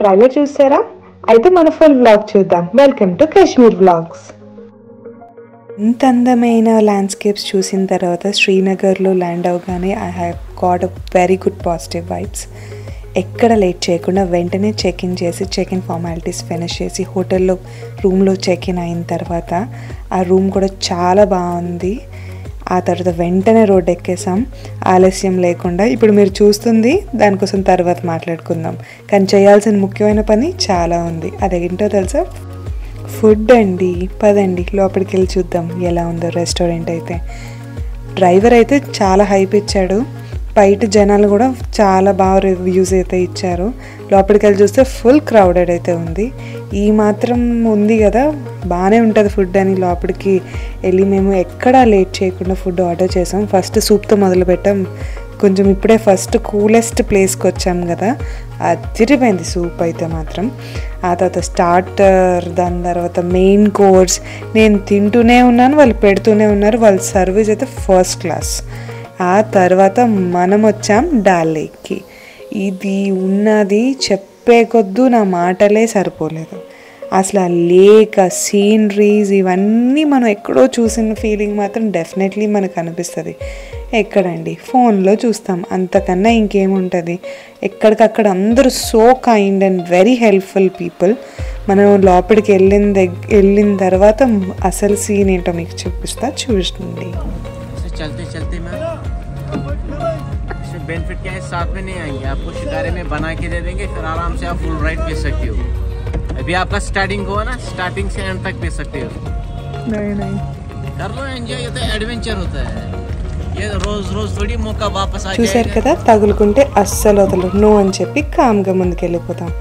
Trailer చూసారా? అయితే మన ఫుల్ వ్లాగ్ చూద్దాం. Welcome to Kashmir vlogs. ఇంత అందమైన ల్యాండ్స్కేప్స్ చూసిన తర్వాత శ్రీనగర్లో ల్యాండ్ అవగానే I have got a very good positive vibes. ఎక్కడ లేట్ చేయకుండా వెంటనే చెక్-ఇన్ చేసి చెక్-ఇన్ ఫార్మాలిటీస్ ఫినిష్ చేసి హోటల్లో రూమ్లో చెక్-ఇన్ అయిన తర్వాత ఆ రూమ్ కూడా చాలా బాగుంది. ఆ తర్వాత వెంటనే రోడ్ ఎక్కేసాం ఆలస్యం లేకుండా. ఇప్పుడు మీరు చూస్తుంది దానికోసం తర్వాత మాట్లాడుకుందాం, కానీ చేయాల్సిన ముఖ్యమైన పని చాలా ఉంది. అదేంటో తెలుసా? ఫుడ్ అండి. పదండి లోపలికి వెళ్ళి చూద్దాం ఎలా ఉందో రెస్టారెంట్. అయితే డ్రైవర్ అయితే చాలా హైప్ ఇచ్చాడు, బయట జనాలు కూడా చాలా బాగా రివ్యూస్ అయితే ఇచ్చారు. లోపలికి వెళ్ళి చూస్తే ఫుల్ క్రౌడెడ్ అయితే ఉంది. ఈ మాత్రం ఉంది కదా బాగానే ఉంటుంది ఫుడ్ అని లోపలికి వెళ్ళి మేము ఎక్కడా లేట్ చేయకుండా ఫుడ్ ఆర్డర్ చేసాం. ఫస్ట్ సూప్తో మొదలు పెట్టాం. కొంచెం ఇప్పుడే ఫస్ట్ కూలెస్ట్ ప్లేస్కి వచ్చాం కదా, అదిరిపోయింది సూప్ అయితే మాత్రం. ఆ తర్వాత స్టార్టర్, దాని తర్వాత మెయిన్ కోర్స్. నేను తింటూనే ఉన్నాను, వాళ్ళు పెడుతూనే ఉన్నారు. వాళ్ళ సర్వీస్ అయితే ఫస్ట్ క్లాస్. ఆ తర్వాత మనం వచ్చాం డాల్ లేక్కి. ఇది ఉన్నది చెప్పే కొద్దు నా మాటలే సరిపోలేదు. అసలు ఆ లేక్, ఆ సీనరీస్ ఇవన్నీ మనం ఎక్కడో చూసిన ఫీలింగ్ మాత్రం డెఫినెట్లీ మనకు అనిపిస్తుంది. ఎక్కడండి, ఫోన్లో చూస్తాం, అంతకన్నా ఇంకేముంటుంది. ఎక్కడికక్కడ అందరూ so kind and very helpful people. మనం లోపలికి వెళ్ళిన తర్వాత అసలు సీన్ ఏంటో మీకు చూపిస్తా, చూడండి. चलते चलते मैं इसमें बेनिफिट क्या है, साथ में नहीं आएंगे, आपको शिकारे में बना के दे देंगे, फिर आराम से आप फुल राइड पी सकते हो. अभी आपका स्टार्टिंग हुआ ना, स्टार्टिंग से एंड तक पी सकते हो. नहीं कर लो एंजॉय, ये तो एडवेंचर होता है. ये रोज रोज थोड़ी मौका वापस आ जाएगा. చూసారు కదా, తగులుకుంటే అస్సలు వదలరు, నో అని చెప్పి కామ్గా ముందుకెళ్ళిపోతాం.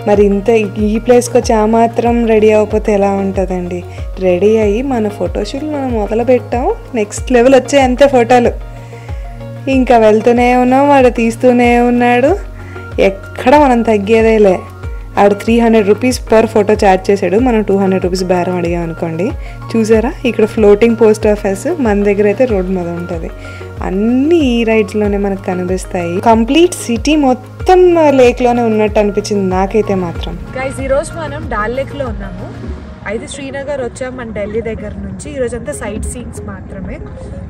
మరి ఇంత ఈ ప్లేస్కి వచ్చి ఆ మాత్రం రెడీ అవ్వకపోతే ఎలా ఉంటుందండి? రెడీ అయ్యి మన ఫోటోషూట్ మనం మొదలు పెట్టాం. నెక్స్ట్ లెవెల్ వచ్చాయి అంతే ఫోటోలు. ఇంకా వెళ్తూనే ఉన్నాం, వాడు తీస్తూనే ఉన్నాడు. ఎక్కడ మనం తగ్గేదేలే. ఆడు 300 రూపీస్ పర్ ఫోటో ఛార్జ్ చేశాడు. మనం 200 రూపీస్ బేరం అడిగాం అనుకోండి. చూసారా, ఇక్కడ ఫ్లోటింగ్ పోస్ట్ ఆఫీస్, మన దగ్గర అయితే రోడ్ మీద ఉంటుంది. అన్నీ ఈ రైడ్స్లోనే మనకు కనిపిస్తాయి. కంప్లీట్ సిటీ మొత్తం లేక్లోనే ఉన్నట్టు అనిపించింది నాకైతే మాత్రం. గైస్, ఈరోజు మనం డాల్ లేక్లో ఉన్నాము. అయితే శ్రీనగర్ వచ్చాం మన ఢిల్లీ దగ్గర నుంచి. ఈరోజు అంతా సైట్ సీన్స్ మాత్రమే.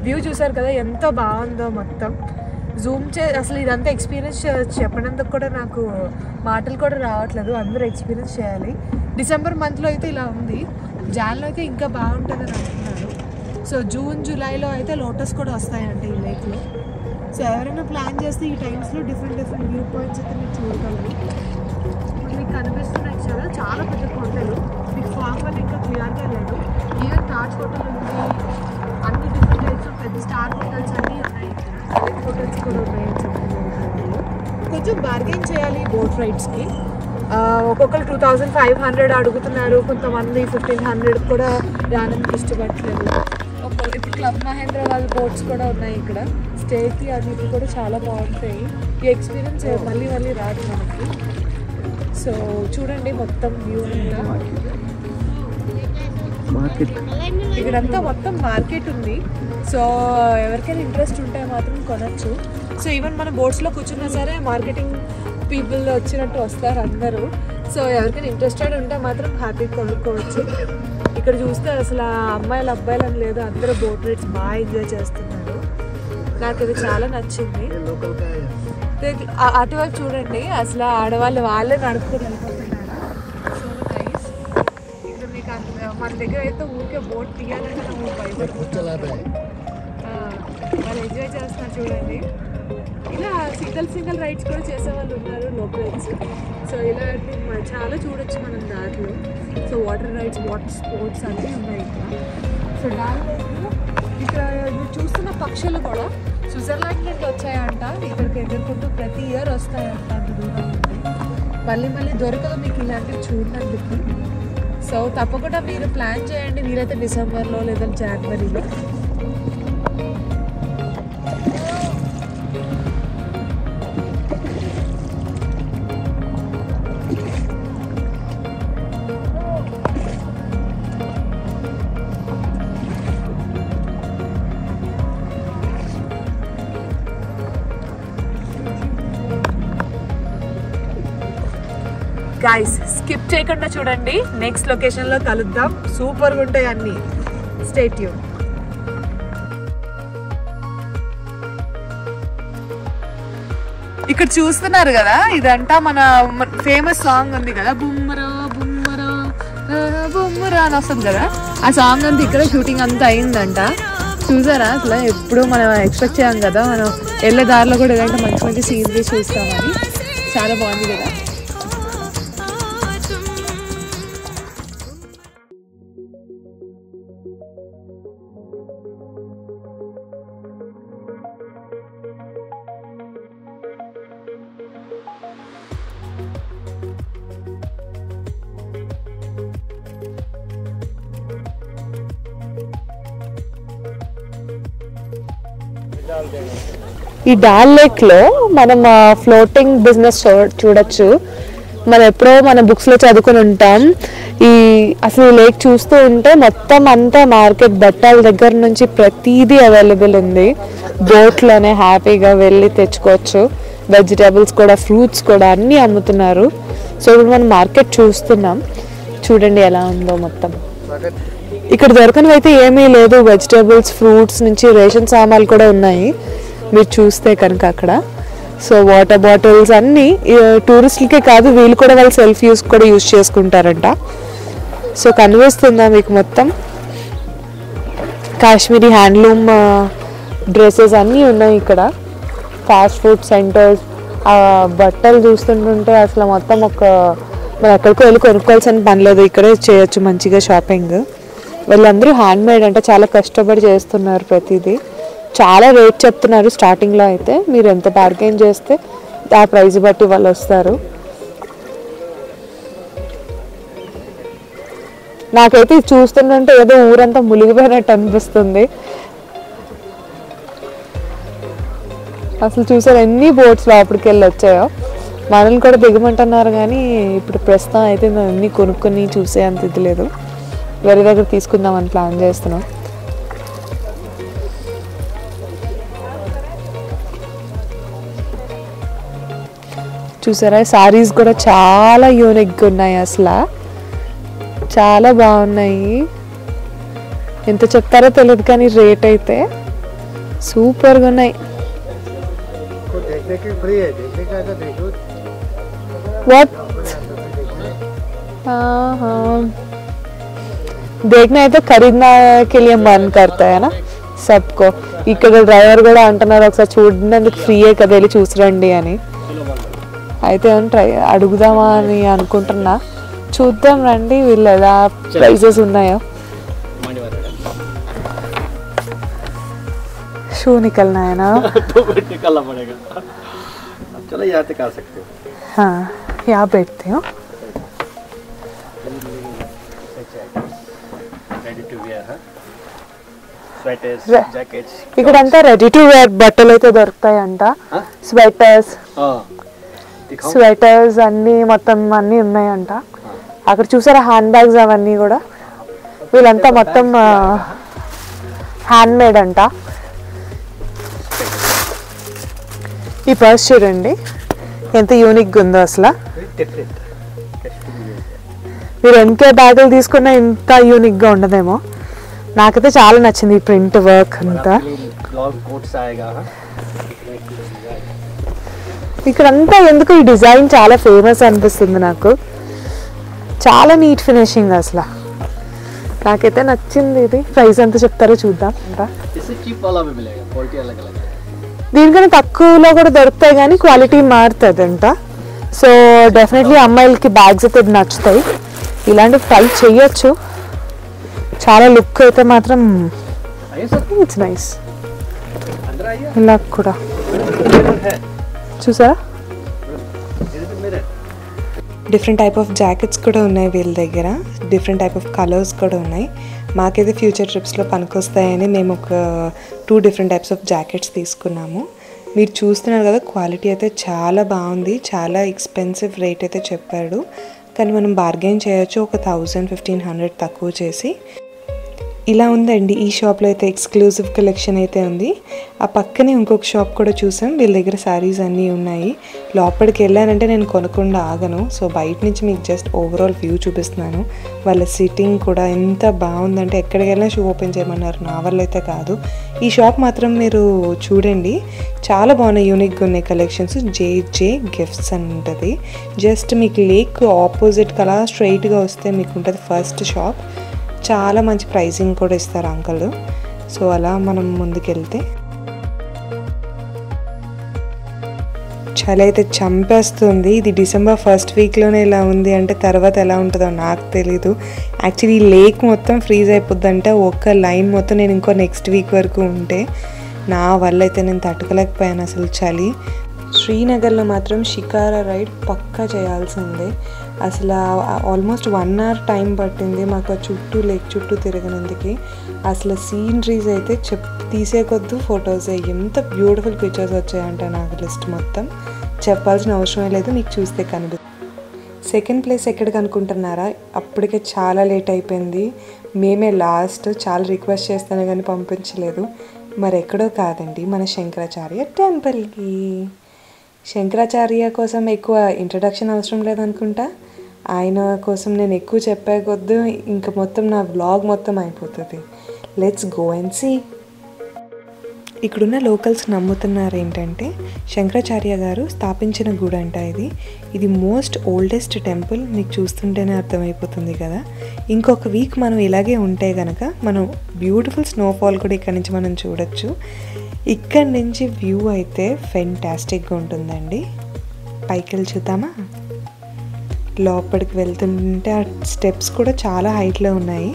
వ్యూ చూసారు కదా ఎంత బాగుందో. మొత్తం జూమ్ అసలు ఇదంతా ఎక్స్పీరియన్స్ చెప్పడానికి కూడా నాకు మాటలు కూడా రావట్లేదు. అందరూ ఎక్స్పీరియన్స్ చేయాలి. డిసెంబర్ మంత్లో అయితే ఇలా ఉంది, జాన్లో అయితే ఇంకా బాగుంటుందని అంటున్నారు. సో జూన్ జూలైలో అయితే లోటస్ కూడా వస్తాయంటే ఈ లేక్లో. సో ఎవరైనా ప్లాన్ చేస్తే ఈ టైమ్స్లో డిఫరెంట్ వ్యూ పాయింట్స్ అయితే మీరు చూడగలరు. మీకు కనిపిస్తున్నాయి చాలా చాలా పెద్ద కొండలు. మీకు ఫామ్ వల్ల ఇంకా క్లియర్గా లేదు. ఈవెన్ తాజ్ హోటల్ ఉంది, అన్ని డిఫరెంట్ టైప్స్ పెద్ద స్టార్ హోటల్స్ అన్నీ ఉన్నాయి. సెలెక్ట్ హోటల్స్ కూడా ఉన్నాయని చెప్పి కొంచెం బార్గెన్ చేయాలి బోట్ రైడ్స్కి. ఒక్కొక్కరు 2500 అడుగుతున్నారు, కొంతమంది 1500 కూడా రావడానికి ఇష్టపడట్లేదు. ఇప్పుడు క్లబ్ మహేంద్ర వాళ్ళ బోట్స్ కూడా ఉన్నాయి ఇక్కడ. స్టేకి అది ఇవి కూడా చాలా బాగుంటాయి. ఈ ఎక్స్పీరియన్స్ మళ్ళీ మళ్ళీ రాదు మనకి. సో చూడండి మొత్తం వ్యూ అంతా. ఇక్కడంతా మొత్తం మార్కెట్ ఉంది. సో ఎవరికైనా ఇంట్రెస్ట్ ఉంటే మాత్రం కొనచ్చు. సో ఈవెన్ మన బోట్స్లో కూర్చున్నా సరే మార్కెటింగ్ పీపుల్ వచ్చినట్టు వస్తారు అందరూ. సో ఎవరికైనా ఇంట్రెస్టెడ్ ఉంటే మాత్రం హ్యాపీగా కొనుక్కోవచ్చు. ఇక్కడ చూస్తే అసలు అమ్మాయిలు అబ్బాయిలు అని లేదు, అందరూ బోట్ రైడ్స్ బాగా ఎంజాయ్ చేస్తున్నారు. నాకు ఇది చాలా నచ్చింది. అటువైపు చూడండి, అసలు ఆడవాళ్ళు వాళ్ళే నడుపుకొని వెళ్ళిపోతున్నారు. So nice. ఇక్కడ మీకు మన దగ్గర అయితే ఊరికే బోట్ తీయాలంటే వాళ్ళు ఎంజాయ్ చేస్తున్నారు చూడండి. ఇలా సింగిల్ రైడ్స్ కూడా చేసే వాళ్ళు ఉన్నారు లోకల్స్. సో ఇలాంటి చాలా చూడొచ్చు మనం దాంట్లో. So water rides, water sports అన్నీ ఉన్నాయి ఇక్కడ. సో దాంట్లో ఇక్కడ మీరు చూస్తున్న పక్షులు కూడా స్విట్జర్లాండ్ నుండి వచ్చాయంట. ఇక్కడికి ఎదుర్కొంటూ ప్రతి ఇయర్ వస్తాయంట అంత దూరం నుండి. మళ్ళీ దొరకదు మీకు ఇలాంటివి చూడడానికి. సో తప్పకుండా మీరు ప్లాన్ చేయండి, వీలైతే డిసెంబర్లో లేదా జనవరిలో. గైస్ స్కిప్ చేయకుండా చూడండి, నెక్స్ట్ లొకేషన్ లో కలుద్దాం. సూపర్ గా ఉంటాయి అన్ని. Stay tune. ఇక్కడ చూస్తున్నారు కదా, ఇదంతా మన ఫేమస్ సాంగ్ ఉంది కదా, బుమ్మరా బుమ్మరా బుమ్మరా అని వస్తుంది కదా, ఆ సాంగ్ అంతా ఇక్కడ షూటింగ్ అంతా అయిందంట. చూసారా అసలు ఎప్పుడు మనం ఎక్స్పెక్ట్ చేయం కదా, మనం వెళ్ళే దారిలో కూడా ఏదంటే మంచి మంచి సీనరీ చూస్తామని. చాలా బాగుంది కదా. ఈ డాల్ లేక్ లో మనం ఫ్లోటింగ్ బిజినెస్ చూడొచ్చు. మనం ఎప్పుడో మన బుక్స్ లో చదువుకుని ఉంటాం. ఈ అసలు లేక్ చూస్తూ ఉంటే మొత్తం అంతా మార్కెట్, బట్టల దగ్గర నుంచి ప్రతిదీ అవైలబుల్ ఉంది. బోట్ లోనే హ్యాపీగా వెళ్ళి తెచ్చుకోవచ్చు. వెజిటేబుల్స్ కూడా, ఫ్రూట్స్ కూడా అన్నీ అమ్ముతున్నారు. సో ఇప్పుడు మనం మార్కెట్ చూస్తున్నాం. చూడండి ఎలా ఉందో మొత్తం. ఇక్కడ దొరకనివి అయితే ఏమీ లేదు. వెజిటేబుల్స్, ఫ్రూట్స్ నుంచి రేషన్ సామాన్లు కూడా ఉన్నాయి మీరు చూస్తే కనుక అక్కడ. సో వాటర్ బాటిల్స్ అన్నీ టూరిస్టులకే కాదు, వీళ్ళు కూడా వాళ్ళు సెల్ఫ్ యూస్ కూడా యూజ్ చేసుకుంటారంట. సో కనిపిస్తుందా మీకు మొత్తం కాశ్మీరీ హ్యాండ్లూమ్ డ్రెస్సెస్ అన్నీ ఉన్నాయి ఇక్కడ. ఫాస్ట్ ఫుడ్ సెంటర్స్, బట్టలు చూస్తుంటుంటే అసలు మొత్తం మనం ఎక్కడికో వెళ్ళి కొనుక్కోవాల్సిన పని లేదు, ఇక్కడే చేయొచ్చు మంచిగా షాపింగ్. వీళ్ళందరూ హ్యాండ్ మేడ్ అంటే చాలా కష్టపడి చేస్తున్నారు ప్రతిదీ. చాలా రేట్ చెప్తున్నారు స్టార్టింగ్లో అయితే. మీరు ఎంత బార్గెన్ చేస్తే ఆ ప్రైస్ బట్టి వాళ్ళు వస్తారు. నాకైతే చూస్తుంటే ఏదో ఊరంతా మునిగిపోయినట్టు అనిపిస్తుంది. అసలు చూసారు ఎన్ని బోట్స్ లోపలికి వెళ్ళి వచ్చాయో. మనల్ని కూడా దిగమంటున్నారు కానీ ఇప్పుడు ప్రస్తుతం అయితే మేము అన్నీ కొనుక్కొని చూసే అంత ఇది లేదు. వేరే దగ్గర తీసుకుందామని ప్లాన్ చేస్తున్నాం. చూసారా సారీస్ కూడా చాలా యూనిక్గా ఉన్నాయి, అసలు చాలా బాగున్నాయి. ఎంత చెప్తారో తెలియదు కానీ రేట్ అయితే సూపర్గా ఉన్నాయి. వాట్ देखना है तो खरीदना के लिए मन करता है ना सबको. ఇక్కడ డ్రైవర్ కూడా అంటున్నారు ఒకసారి చూడడానికి ఫ్రీయే కదా వెళ్ళి చూసి రండి అని. అయితే అడుగుదామా అని అనుకుంటున్నా. చూద్దాం రండి వీళ్ళు ఎలా ప్రైజెస్ ఉన్నాయో. शू निकलना है ना तो निकलना पड़ेगा. चलो यहाँ तक आ सकते हो. हाँ यहाँ बैठते हो. Ready to wear sweaters, jackets. ఇక్కడంతా రెడీ టు వేర్ బట్టలు అయితే దొరుకుతాయంట. స్వెటర్స్ అన్నీ మొత్తం అన్నీ ఉన్నాయంట. అక్కడ చూసారా హ్యాండ్ బ్యాగ్స్ అవన్నీ కూడా. వీళ్ళంతా మొత్తం హ్యాండ్ మేడ్ అంట. ఈ పర్స్ చూడండి ఎంత యూనిక్గా ఉందో అసలు. మీరు ఎంకే బ్యాగులు తీసుకున్నా ఇంత యూనిక్గా ఉండదేమో. నాకైతే చాలా నచ్చింది ఈ ప్రింట్ వర్క్ అంతా. ఇక్కడంతా ఎందుకు ఈ డిజైన్ చాలా ఫేమస్ అనిపిస్తుంది నాకు. చాలా నీట్ ఫినిషింగ్ అసలు. నాకైతే నచ్చింది ఇది. ప్రైస్ ఎంత చెప్తారో చూద్దాం. దీనికన్నా తక్కువలో కూడా దొరుకుతాయి కానీ క్వాలిటీ మారుతుంది అంట. సో డెఫినెట్లీ అమ్మాయిలకి బ్యాగ్స్ అయితే నచ్చుతాయి. ఇలాంటివి ట్రై చెయ్యొచ్చు. చాలా లుక్ అయితే మాత్రం ఇట్స్ నైస్. ఇలా కూడా చూసారా డిఫరెంట్ టైప్ ఆఫ్ జాకెట్స్ కూడా ఉన్నాయి వీళ్ళ దగ్గర. డిఫరెంట్ టైప్ ఆఫ్ కలర్స్ కూడా ఉన్నాయి. మాకైతే ఫ్యూచర్ ట్రిప్స్లో పనికొస్తాయని మేము ఒక 2 డిఫరెంట్ టైప్స్ ఆఫ్ జాకెట్స్ తీసుకున్నాము. మీరు చూస్తున్నారు కదా క్వాలిటీ అయితే చాలా బాగుంది. చాలా ఎక్స్పెన్సివ్ రేట్ అయితే చెప్పాడు కానీ మనం బార్గెన్ చేయొచ్చు. ఒక 1000-1500 తక్కువ చేసి. ఇలా ఉందండి ఈ షాప్లో అయితే ఎక్స్క్లూజివ్ కలెక్షన్ అయితే ఉంది. ఆ పక్కనే ఇంకొక షాప్ కూడా చూసాం, వీళ్ళ దగ్గర శారీస్ అన్నీ ఉన్నాయి. లోపలికి వెళ్ళానంటే నేను కొనకుండా ఆగను. సో బయట నుంచి మీకు జస్ట్ ఓవరాల్ వ్యూ చూపిస్తున్నాను. వాళ్ళ సిట్టింగ్ కూడా ఎంత బాగుందంటే ఎక్కడికి వెళ్ళినా షూ ఓపెన్ చేయమన్నారు, నా వల్ల అయితే కాదు. ఈ షాప్ మాత్రం మీరు చూడండి, చాలా బాగున్నాయి, యూనిక్గా ఉన్నాయి కలెక్షన్స్. జే గిఫ్ట్స్ అని ఉంటుంది. జస్ట్ మీకు లేక్ ఆపోజిట్కి అలా స్ట్రైట్గా వస్తే మీకు ఉంటుంది ఫస్ట్ షాప్. చాలా మంచి ప్రైసింగ్ కూడా ఇస్తారు అంకుల్. సో అలా మనం ముందుకెళ్తే చలి అయితే చంపేస్తుంది. ఇది డిసెంబర్ 1st వీక్లోనే ఇలా ఉంది అంటే తర్వాత ఎలా ఉంటుందో నాకు తెలీదు. యాక్చువల్లీ ఈ లేక్ మొత్తం ఫ్రీజ్ అయిపోద్దంటే ఒక్క లైన్ మొత్తం నేను ఇంకో నెక్స్ట్ వీక్ వరకు ఉంటే, నా వల్ల అయితే నేను తట్టుకోలేకపోయాను అసలు చలి. శ్రీనగర్లో మాత్రం షికారా రైడ్ పక్కా చేయాల్సిందే. అసలు ఆల్మోస్ట్ 1 hour టైం పట్టింది మాకు చుట్టూ లేక్ చుట్టూ తిరగనందుకు. అసలు సీనరీస్ అయితే తీసే కొద్దు ఫొటోస్ ఎంత బ్యూటిఫుల్ పిక్చర్స్ వచ్చాయంట. నాకు లిస్ట్ మొత్తం చెప్పాల్సిన అవసరమే లేదు, మీకు చూస్తే కనిపిస్తుంది. సెకండ్ ప్లేస్ ఎక్కడికి అనుకుంటున్నారా? అప్పటికే చాలా లేట్ అయిపోయింది, మేమే లాస్ట్. చాలా రిక్వెస్ట్ చేస్తాను కానీ పంపించలేదు. మరి ఎక్కడో కాదండి, మన శంకరాచార్య టెంపుల్కి. శంకరాచార్య కోసం ఎక్కువ ఇంట్రడక్షన్ అవసరం లేదనుకుంటా. ఆయన కోసం నేను ఎక్కువ చెప్పే కొద్దు ఇంకా మొత్తం నా వ్లాగ్ మొత్తం అయిపోతుంది. Let's go and see. ఇక్కడున్న లోకల్స్ నమ్ముతున్నారు ఏంటంటే శంకరాచార్య గారు స్థాపించిన గుడి అంట ఇది మోస్ట్ ఓల్డెస్ట్ టెంపుల్. మీకు చూస్తుంటేనే అర్థమైపోతుంది కదా. ఇంకొక వీక్ మనం ఇలాగే ఉంటే కనుక మనం బ్యూటిఫుల్ స్నోఫాల్ కూడా ఇక్కడ నుంచి మనం చూడొచ్చు. ఇక్కడి నుంచి వ్యూ అయితే ఫెంటాస్టిక్గా ఉంటుందండి. పైకి వెళ్ళి చూద్దామా? లోపలికి వెళ్తుంటే ఆ స్టెప్స్ కూడా చాలా హైట్లో ఉన్నాయి.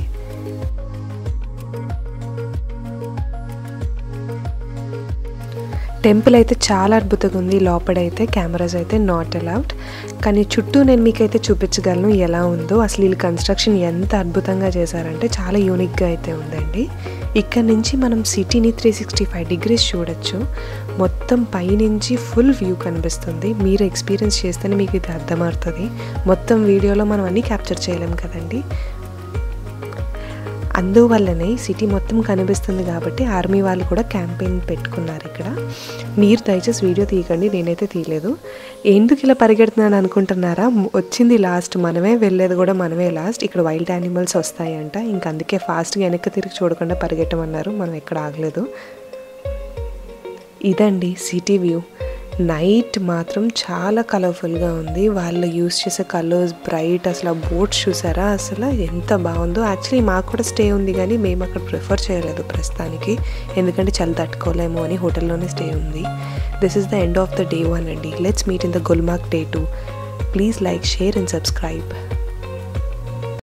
టెంపుల్ అయితే చాలా అద్భుతంగా ఉంది. లోపలైతే కెమెరాస్ అయితే నాట్ అలౌడ్, కానీ చుట్టూ నేను మీకైతే చూపించగలను ఎలా ఉందో. అసలు వీళ్ళు కన్స్ట్రక్షన్ ఎంత అద్భుతంగా చేశారంటే చాలా యూనిక్గా అయితే ఉందండి. ఇక్కడ నుంచి మనం సిటీని 365 degrees చూడొచ్చు. మొత్తం పైనుంచి ఫుల్ వ్యూ కనిపిస్తుంది. మీరు ఎక్స్పీరియన్స్ చేస్తేనే మీకు ఇది అర్థమవుతుంది. మొత్తం వీడియోలో మనం అన్నీ క్యాప్చర్ చేయలేం కదండి. అందువల్లనే సిటీ మొత్తం కనిపిస్తుంది కాబట్టి ఆర్మీ వాళ్ళు కూడా క్యాంపెయిన్ పెట్టుకున్నారు ఇక్కడ. మీరు దయచేసి వీడియో తీయకండి, నేనైతే తీయలేదు. ఎందుకు ఇలా పరిగెడుతున్నాను అనుకుంటున్నారా? వచ్చింది లాస్ట్, మనమే వెళ్ళేది కూడా మనమే లాస్ట్. ఇక్కడ వైల్డ్ యానిమల్స్ వస్తాయంట, ఇంక అందుకే ఫాస్ట్గా వెనక్కి తిరిగి చూడకుండా పరిగెట్టమన్నారు. మనం ఎక్కడ ఆగలేదు. ఇదండి సిటీ వ్యూ. నైట్ మాత్రం చాలా కలర్ఫుల్గా ఉంది. వాళ్ళు యూస్ చేసే కలర్స్ బ్రైట్. అసలు ఆ బోట్స్ చూసారా అసలు ఎంత బాగుందో. యాక్చువల్లీ మాకు కూడా స్టే ఉంది కానీ మేము అక్కడ ప్రిఫర్ చేయలేదు ప్రస్తుతానికి, ఎందుకంటే చలి తట్టుకోలేము అని హోటల్లోనే స్టే ఉంది. This is the end of the day 1 అండి. Let's meet in the Gulmarg day 2. Please like, share and subscribe.